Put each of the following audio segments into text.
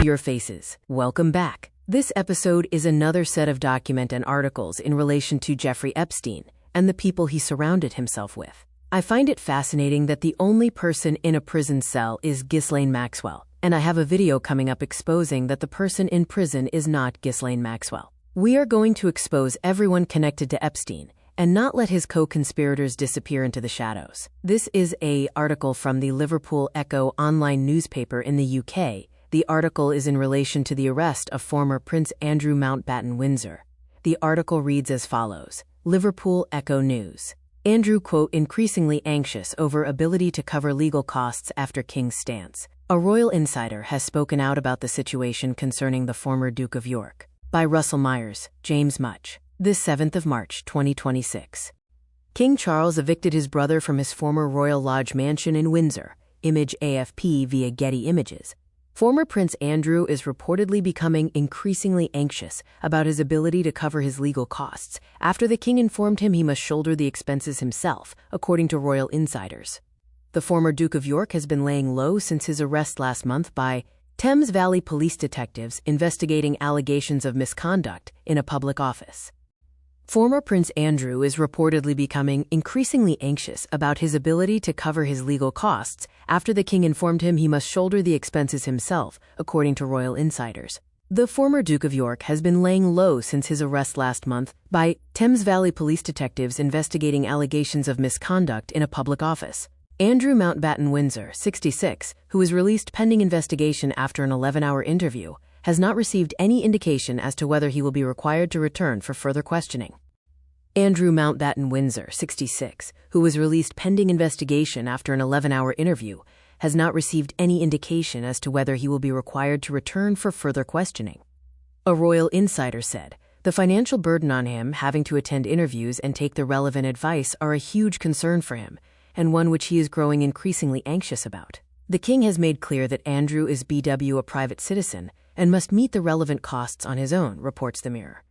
your faces. Welcome back. This episode is another set of document and articles in relation to Jeffrey Epstein and the people he surrounded himself with. I find it fascinating that the only person in a prison cell is Ghislaine Maxwell, and I have a video coming up exposing that the person in prison is not Ghislaine Maxwell. We are going to expose everyone connected to Epstein and not let his co-conspirators disappear into the shadows. This is an article from the Liverpool Echo online newspaper in the UK. The article is in relation to the arrest of former Prince Andrew Mountbatten Windsor. The article reads as follows. Liverpool Echo News. Andrew, quote, increasingly anxious over ability to cover legal costs after King's stance. A royal insider has spoken out about the situation concerning the former Duke of York. By Russell Myers, James Much. This 7th of March, 2026. King Charles evicted his brother from his former Royal Lodge mansion in Windsor. Image AFP via Getty Images. Former Prince Andrew is reportedly becoming increasingly anxious about his ability to cover his legal costs after the king informed him he must shoulder the expenses himself, according to royal insiders. The former Duke of York has been laying low since his arrest last month by Thames Valley police detectives investigating allegations of misconduct in a public office. Former Prince Andrew is reportedly becoming increasingly anxious about his ability to cover his legal costs after the king informed him he must shoulder the expenses himself, according to royal insiders. The former Duke of York has been laying low since his arrest last month by Thames Valley police detectives investigating allegations of misconduct in a public office. Andrew Mountbatten Windsor, 66, who was released pending investigation after an 11-hour interview, has not received any indication as to whether he will be required to return for further questioning. Andrew Mountbatten Windsor, 66, who was released pending investigation after an 11-hour interview, has not received any indication as to whether he will be required to return for further questioning. A royal insider said, the financial burden on him having to attend interviews and take the relevant advice are a huge concern for him, and one which he is growing increasingly anxious about. The king has made clear that Andrew is BW a private citizen and must meet the relevant costs on his own, reports the Mirror.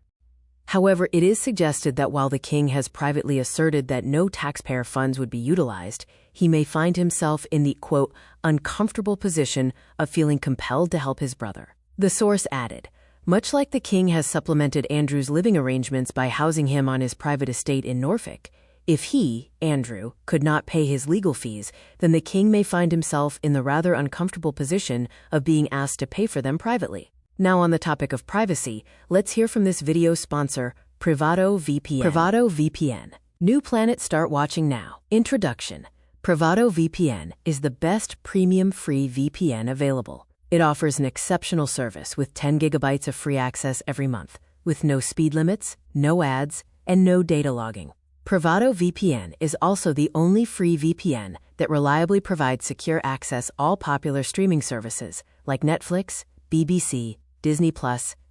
However, it is suggested that while the king has privately asserted that no taxpayer funds would be utilized, he may find himself in the, quote, uncomfortable position of feeling compelled to help his brother. The source added, much like the king has supplemented Andrew's living arrangements by housing him on his private estate in Norfolk, if he, Andrew, could not pay his legal fees, then the king may find himself in the rather uncomfortable position of being asked to pay for them privately. Now on the topic of privacy, let's hear from this video sponsor, Privado VPN. Privado VPN. New planet, start watching now. Introduction. Privado VPN is the best premium free VPN available. It offers an exceptional service with 10 gigabytes of free access every month, with no speed limits, no ads, and no data logging. Privado VPN is also the only free VPN that reliably provides secure access all popular streaming services like Netflix, BBC, Disney+,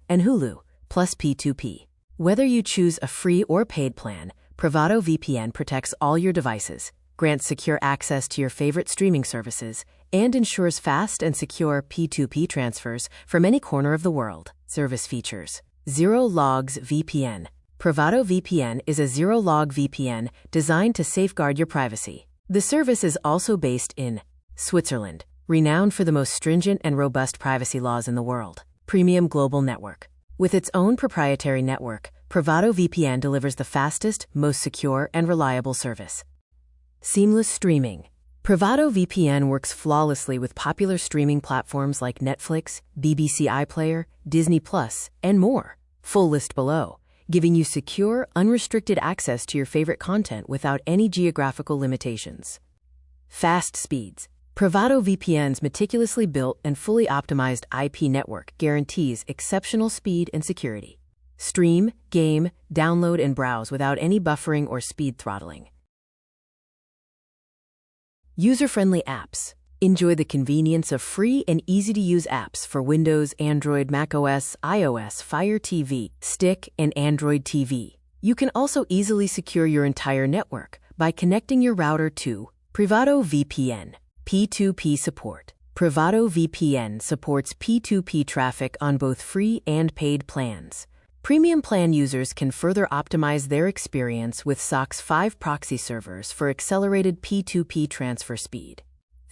and Hulu, plus P2P. Whether you choose a free or paid plan, Privado VPN protects all your devices, grants secure access to your favorite streaming services, and ensures fast and secure P2P transfers from any corner of the world. Service features. Zero Logs VPN. Privado VPN is a zero-log VPN designed to safeguard your privacy. The service is also based in Switzerland, renowned for the most stringent and robust privacy laws in the world. Premium Global Network. With its own proprietary network, Privado VPN delivers the fastest, most secure, and reliable service. Seamless streaming. Privado VPN works flawlessly with popular streaming platforms like Netflix, BBC iPlayer, Disney+, and more. Full list below, giving you secure, unrestricted access to your favorite content without any geographical limitations. Fast speeds. Privado VPN's meticulously built and fully optimized IP network guarantees exceptional speed and security. Stream, game, download, and browse without any buffering or speed throttling. User-friendly apps. Enjoy the convenience of free and easy-to-use apps for Windows, Android, macOS, iOS, Fire TV, Stick, and Android TV. You can also easily secure your entire network by connecting your router to Privado VPN. P2P support. Privado VPN supports P2P traffic on both free and paid plans. Premium plan users can further optimize their experience with SOC's 5 proxy servers for accelerated P2P transfer speed.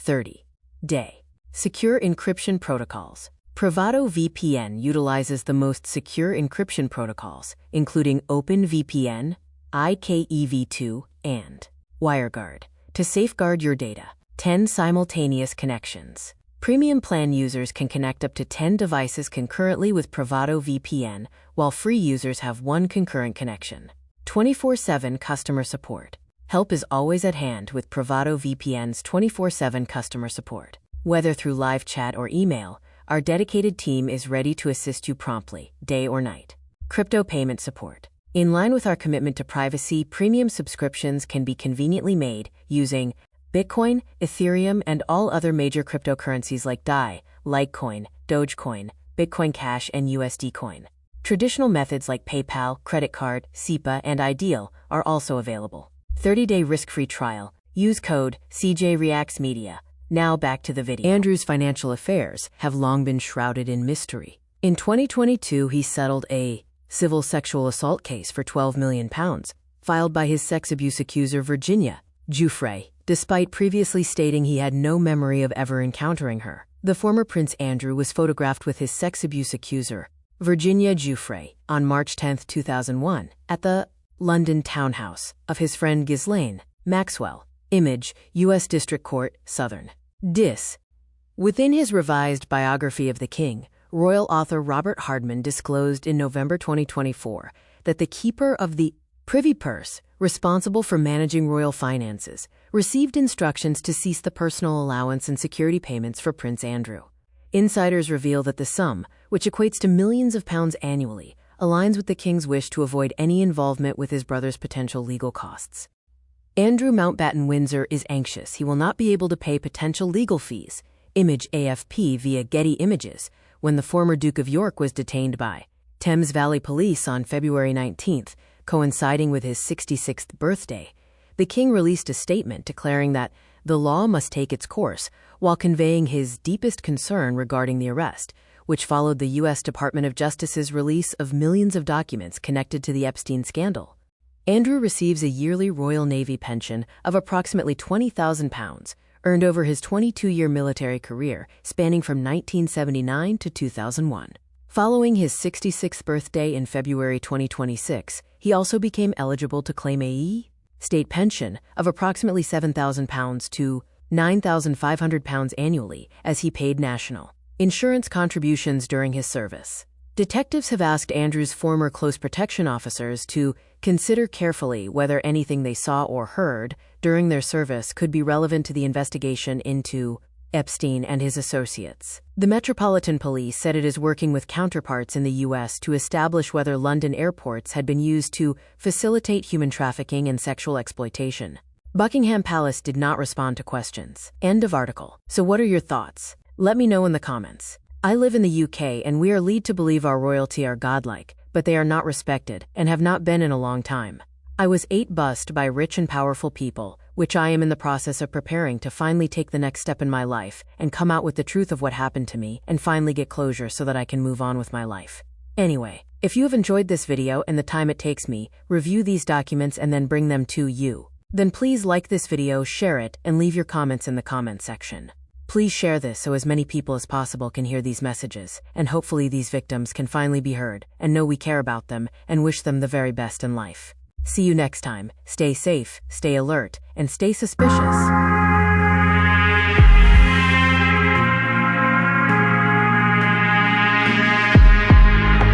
30-day. Secure encryption protocols. Privado VPN utilizes the most secure encryption protocols, including OpenVPN, IKEv2, and WireGuard, to safeguard your data. 10 simultaneous connections. Premium plan users can connect up to 10 devices concurrently with Privado VPN, while free users have one concurrent connection. 24/7 customer support. Help is always at hand with Privado VPN's 24/7 customer support. Whether through live chat or email, our dedicated team is ready to assist you promptly, day or night. Crypto payment support. In line with our commitment to privacy, premium subscriptions can be conveniently made using Bitcoin, Ethereum, and all other major cryptocurrencies like DAI, Litecoin, Dogecoin, Bitcoin Cash, and USD Coin. Traditional methods like PayPal, credit card, SEPA, and Ideal are also available. 30-day risk-free trial. Use code CeeJay. Now back to the video. Andrew's financial affairs have long been shrouded in mystery. In 2022, he settled a civil sexual assault case for £12 million, filed by his sex abuse accuser Virginia Giuffre, despite previously stating he had no memory of ever encountering her. The former Prince Andrew was photographed with his sex abuse accuser, Virginia Giuffre, on March 10, 2001, at the London townhouse of his friend Ghislaine Maxwell. Image, U.S. District Court, Southern Dis. Within his revised biography of the king, royal author Robert Hardman disclosed in November 2024 that the keeper of the Privy Purse, responsible for managing royal finances, received instructions to cease the personal allowance and security payments for Prince Andrew. Insiders reveal that the sum, which equates to millions of pounds annually, aligns with the king's wish to avoid any involvement with his brother's potential legal costs. Andrew Mountbatten Windsor is anxious he will not be able to pay potential legal fees, image AFP via Getty Images, when the former Duke of York was detained by Thames Valley Police on February 19th, coinciding with his 66th birthday. The king released a statement declaring that the law must take its course, while conveying his deepest concern regarding the arrest, which followed the U.S. Department of Justice's release of millions of documents connected to the Epstein scandal. Andrew receives a yearly Royal Navy pension of approximately £20,000, earned over his 22-year military career spanning from 1979 to 2001. Following his 66th birthday in February 2026, he also became eligible to claim a state pension of approximately £7,000 to £9,500 annually, as he paid national insurance contributions during his service. Detectives have asked Andrew's former close protection officers to consider carefully whether anything they saw or heard during their service could be relevant to the investigation into Epstein and his associates. The Metropolitan Police said it is working with counterparts in the U.S. to establish whether London airports had been used to facilitate human trafficking and sexual exploitation. Buckingham Palace did not respond to questions. End of article. So what are your thoughts? Let me know in the comments. I live in the UK and we are led to believe our royalty are godlike, but they are not respected and have not been in a long time. I was bussed by rich and powerful people, which I am in the process of preparing to finally take the next step in my life and come out with the truth of what happened to me and finally get closure so that I can move on with my life. Anyway, if you have enjoyed this video and the time it takes me, review these documents and then bring them to you, then please like this video, share it, and leave your comments in the comment section. Please share this so as many people as possible can hear these messages, and hopefully these victims can finally be heard and know we care about them and wish them the very best in life. See you next time. Stay safe, stay alert, and stay suspicious.